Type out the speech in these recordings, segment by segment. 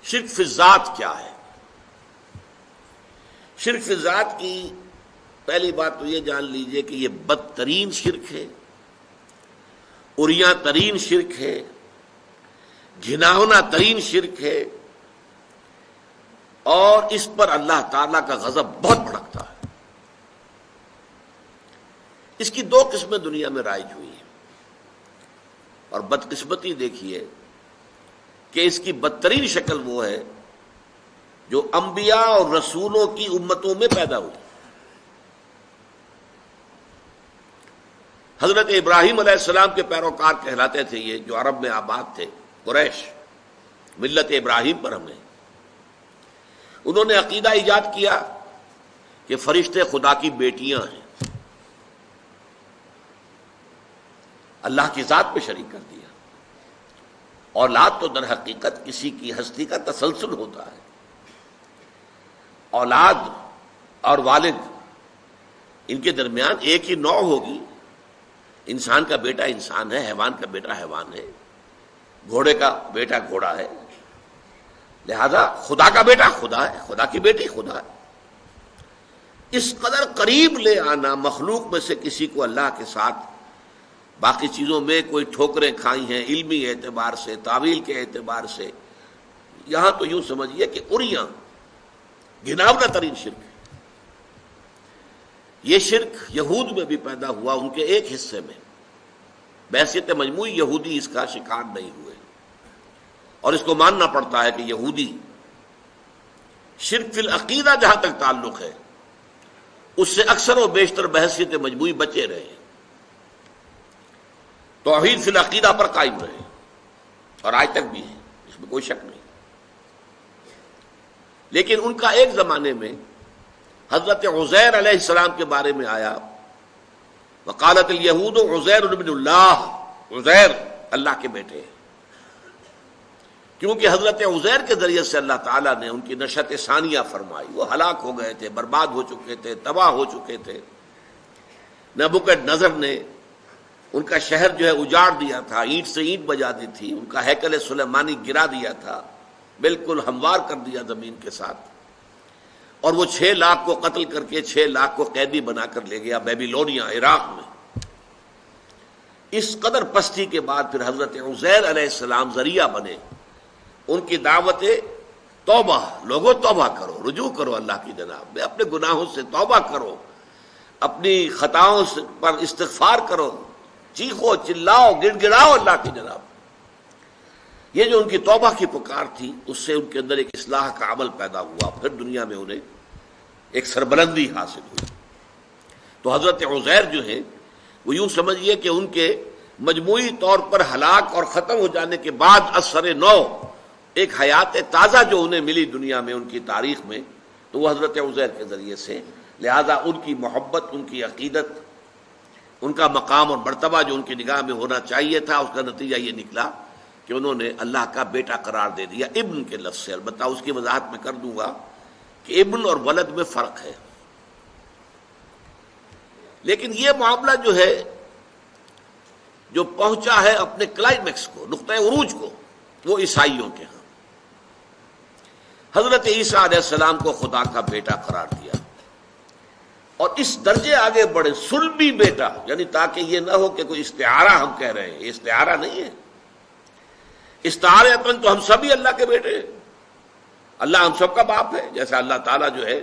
شرک فی الذات کیا ہے؟ شرک فی الذات کی پہلی بات تو یہ جان لیجئے کہ یہ بدترین شرک ہے، عریاں ترین شرک ہے، گھناؤنا ترین شرک ہے، اور اس پر اللہ تعالیٰ کا غضب بہت بھڑکتا ہے۔ اس کی دو قسمیں دنیا میں رائج ہوئی ہیں، اور بدقسمتی دیکھیے کہ اس کی بدترین شکل وہ ہے جو انبیاء اور رسولوں کی امتوں میں پیدا ہوئی۔ حضرت ابراہیم علیہ السلام کے پیروکار کہلاتے تھے یہ، جو عرب میں آباد تھے، قریش، ملت ابراہیم پر ہمیں انہوں نے عقیدہ ایجاد کیا کہ فرشتے خدا کی بیٹیاں ہیں، اللہ کی ذات پہ شریک کر دیا۔ اولاد تو در حقیقت کسی کی ہستی کا تسلسل ہوتا ہے، اولاد اور والد ان کے درمیان ایک ہی نوع ہوگی۔ انسان کا بیٹا انسان ہے، حیوان کا بیٹا حیوان ہے، گھوڑے کا بیٹا گھوڑا ہے، لہذا خدا کا بیٹا خدا ہے، خدا کی بیٹی خدا ہے۔ اس قدر قریب لے آنا مخلوق میں سے کسی کو اللہ کے ساتھ، باقی چیزوں میں کوئی ٹھوکریں کھائی ہیں علمی اعتبار سے، تعویل کے اعتبار سے، یہاں تو یوں سمجھیے کہ عریاں گھناؤنا ترین شرک ہے۔ یہ شرک یہود میں بھی پیدا ہوا، ان کے ایک حصے میں، بحیثیت مجموعی یہودی اس کا شکار نہیں ہوئے، اور اس کو ماننا پڑتا ہے کہ یہودی شرک فی العقیدہ جہاں تک تعلق ہے اس سے اکثر و بیشتر بحیثیت مجموعی بچے رہے، توحید فی العقیدہ پر قائم رہے، اور آج تک بھی ہے، اس میں کوئی شک نہیں۔ لیکن ان کا ایک زمانے میں حضرت عزیر علیہ السلام کے بارے میں آیا، وقالت الیہود عزیر ابن اللہ، عزیر اللہ کے بیٹے ہیں، کیونکہ حضرت عزیر کے ذریعے سے اللہ تعالیٰ نے ان کی نشأت ثانیہ فرمائی۔ وہ ہلاک ہو گئے تھے، برباد ہو چکے تھے، تباہ ہو چکے تھے۔ نبوکدنضر نے ان کا شہر جو ہے اجاڑ دیا تھا، اینٹ سے اینٹ بجا دی تھی، ان کا ہیکل سلیمانی گرا دیا تھا، بالکل ہموار کر دیا زمین کے ساتھ، اور وہ 6 لاکھ کو قتل کر کے 6 لاکھ کو قیدی بنا کر لے گیا بیبیلونیا، عراق میں۔ اس قدر پستی کے بعد پھر حضرت عزیر علیہ السلام ذریعہ بنے ان کی دعوت توبہ، لوگوں توبہ کرو، رجوع کرو اللہ کی جناب میں، اپنے گناہوں سے توبہ کرو، اپنی خطاؤں پر استغفار کرو، چیخو چلاؤ گڑ گڑاؤ اللہ کی جناب۔ یہ جو ان کی توبہ کی پکار تھی، اس سے ان کے اندر ایک اصلاح کا عمل پیدا ہوا، پھر دنیا میں انہیں ایک سربلندی حاصل ہوئی۔ تو حضرت عزیر جو ہیں وہ یوں سمجھیے کہ ان کے مجموعی طور پر ہلاک اور ختم ہو جانے کے بعد اثر نو ایک حیات تازہ جو انہیں ملی دنیا میں، ان کی تاریخ میں، تو وہ حضرت عزیر کے ذریعے سے۔ لہذا ان کی محبت، ان کی عقیدت، ان کا مقام اور مرتبہ جو ان کی نگاہ میں ہونا چاہیے تھا، اس کا نتیجہ یہ نکلا کہ انہوں نے اللہ کا بیٹا قرار دے دیا، ابن کے لفظ سے۔ البتہ اس کی وضاحت میں کر دوں گا کہ ابن اور ولد میں فرق ہے، لیکن یہ معاملہ جو ہے جو پہنچا ہے اپنے کلائمیکس کو، نقطہ عروج کو، وہ عیسائیوں کے ہاں حضرت عیسیٰ علیہ السلام کو خدا کا بیٹا قرار دیا، اور اس درجے آگے بڑھے صلبی بیٹا، یعنی تاکہ یہ نہ ہو کہ کوئی استعارہ ہم کہہ رہے ہیں، یہ استعارہ نہیں ہے۔ استعارتاً تو ہم سبھی اللہ کے بیٹے ہیں، اللہ ہم سب کا باپ ہے، جیسا اللہ تعالیٰ جو ہے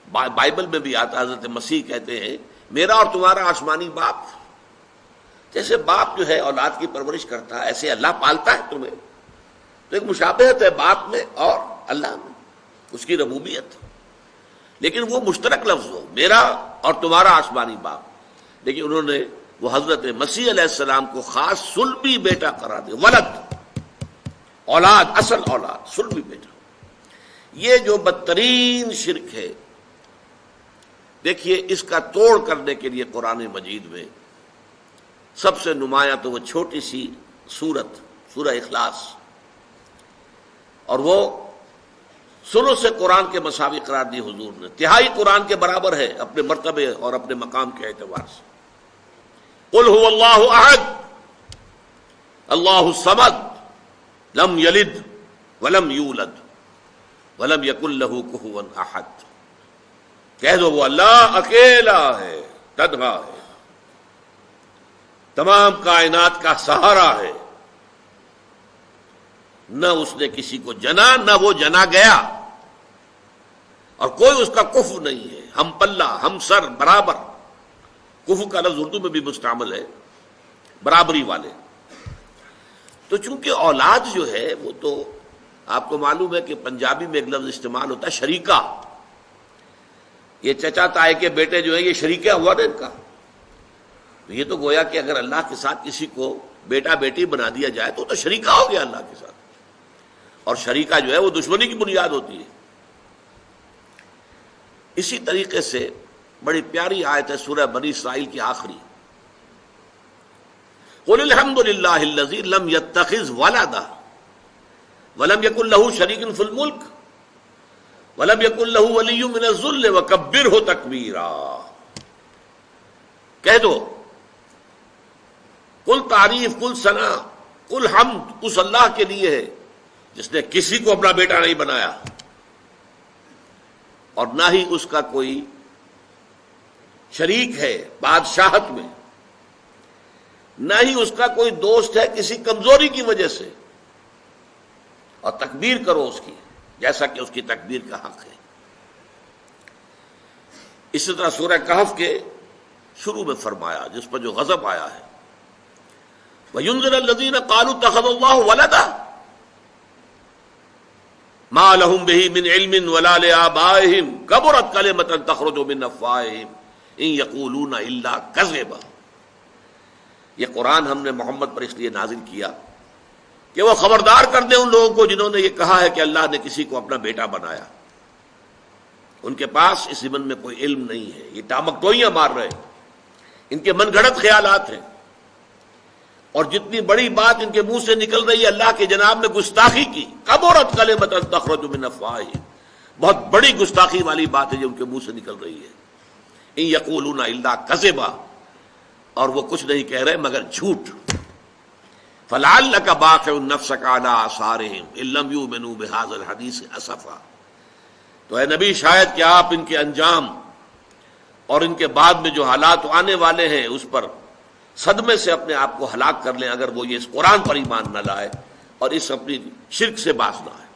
بائبل میں بھی آتا، حضرت مسیح کہتے ہیں میرا اور تمہارا آسمانی باپ۔ جیسے باپ جو ہے اولاد کی پرورش کرتا ہے، ایسے اللہ پالتا ہے تمہیں۔ تو ایک مشابہت ہے باپ میں اور اللہ میں، اس کی ربوبیت، لیکن وہ مشترک لفظ ہو، میرا اور تمہارا آسمانی باپ۔ لیکن انہوں نے وہ حضرت مسیح علیہ السلام کو خاص صلبی بیٹا قرار دیا، ولد، اولاد، اصل اولاد، صلبی بیٹا۔ یہ جو بدترین شرک ہے، دیکھیے اس کا توڑ کرنے کے لیے قرآن مجید میں سب سے نمایاں تو وہ چھوٹی سی سورت، سورہ اخلاص، اور وہ ثلث قرآن کے مساوی قرار دی حضور نے، تہائی قرآن کے برابر ہے اپنے مرتبے اور اپنے مقام کے اعتبار سے۔ قل هو اللہ احد اللہ الصمد لم یلد ولم یولد ولم یکن لہ کفوا احد، کہہ دو وہ اللہ اکیلا ہے، تنہا ہے، تمام کائنات کا سہارا ہے، نہ اس نے کسی کو جنا نہ وہ جنا گیا، اور کوئی اس کا کفو نہیں ہے، ہم پلہ ہم سر برابر۔ کفو کا لفظ اردو میں بھی مستعمل ہے، برابری والے۔ تو چونکہ اولاد جو ہے وہ تو آپ کو معلوم ہے کہ پنجابی میں ایک لفظ استعمال ہوتا ہے شریکہ، یہ چچا تائے کے بیٹے جو ہیں یہ شریکہ ہوا نا ان کا، یہ تو گویا کہ اگر اللہ کے ساتھ کسی کو بیٹا بیٹی بنا دیا جائے تو شریکہ ہو گیا اللہ کے ساتھ، اور شریکہ جو ہے وہ دشمنی کی بنیاد ہوتی ہے۔ اسی طریقے سے بڑی پیاری آیت ہے سورہ بنی اسرائیل کی آخری، قل الحمد للہ الذی لم یتخذ ولدا ولم یکن لہ شریک فی الملک ولم یکن لہ ولی من الذل وکبرہ تکبیرا۔ کہہ دو کل تعریف، کل ثنا، کل حمد اس اللہ کے لیے ہے جس نے کسی کو اپنا بیٹا نہیں بنایا، اور نہ ہی اس کا کوئی شریک ہے بادشاہت میں، نہ ہی اس کا کوئی دوست ہے کسی کمزوری کی وجہ سے، اور تکبیر کرو اس کی جیسا کہ اس کی تکبیر کا حق ہے۔ اسی طرح سورہ کہف کے شروع میں فرمایا جس پر جو غضب آیا ہے، وَيُنذِرَ الَّذِينَ قَالُوا اتَّخَذَ اللَّهُ وَلَدًا مَا لَهُم بِهِ مِنْ عِلْمٍ وَلَا لِآبَائِهِمْ كَبُرَتْ كَلِمَةً تَخْرُجُ مِنْ أَفْوَاهِهِمْ إِنْ يَقُولُونَ إِلَّا كَذِبًا۔ یہ قرآن ہم نے محمد پر اس لیے نازل کیا کہ وہ خبردار کر دیں ان لوگوں کو جنہوں نے یہ کہا ہے کہ اللہ نے کسی کو اپنا بیٹا بنایا، ان کے پاس اس ضمن میں کوئی علم نہیں ہے، یہ ٹامکٹوئیاں مار رہے ہیں، ان کے من گھڑت خیالات ہیں، اور جتنی بڑی بات ان کے منہ سے نکل رہی ہے اللہ کے جناب میں گستاخی کی، کبرت کلمۃ تخرج من افواہہم، بہت بڑی گستاخی والی بات ہے جو ان کے منہ سے نکل رہی ہے۔ ان یقولون الا کذبا، اور وہ کچھ نہیں کہہ رہے مگر جھوٹ۔ فلعلک باخع نفسک علی آثارہم ان لم یؤمنوا بہذا الحدیث اسفا۔ تو اے نبی شاید کہ آپ ان کے انجام اور ان کے بعد میں جو حالات آنے والے ہیں اس پر صدمے سے اپنے آپ کو ہلاک کر لیں اگر وہ یہ اس قرآن پر ایمان نہ لائے اور اس اپنی شرک سے باز نہ آئے۔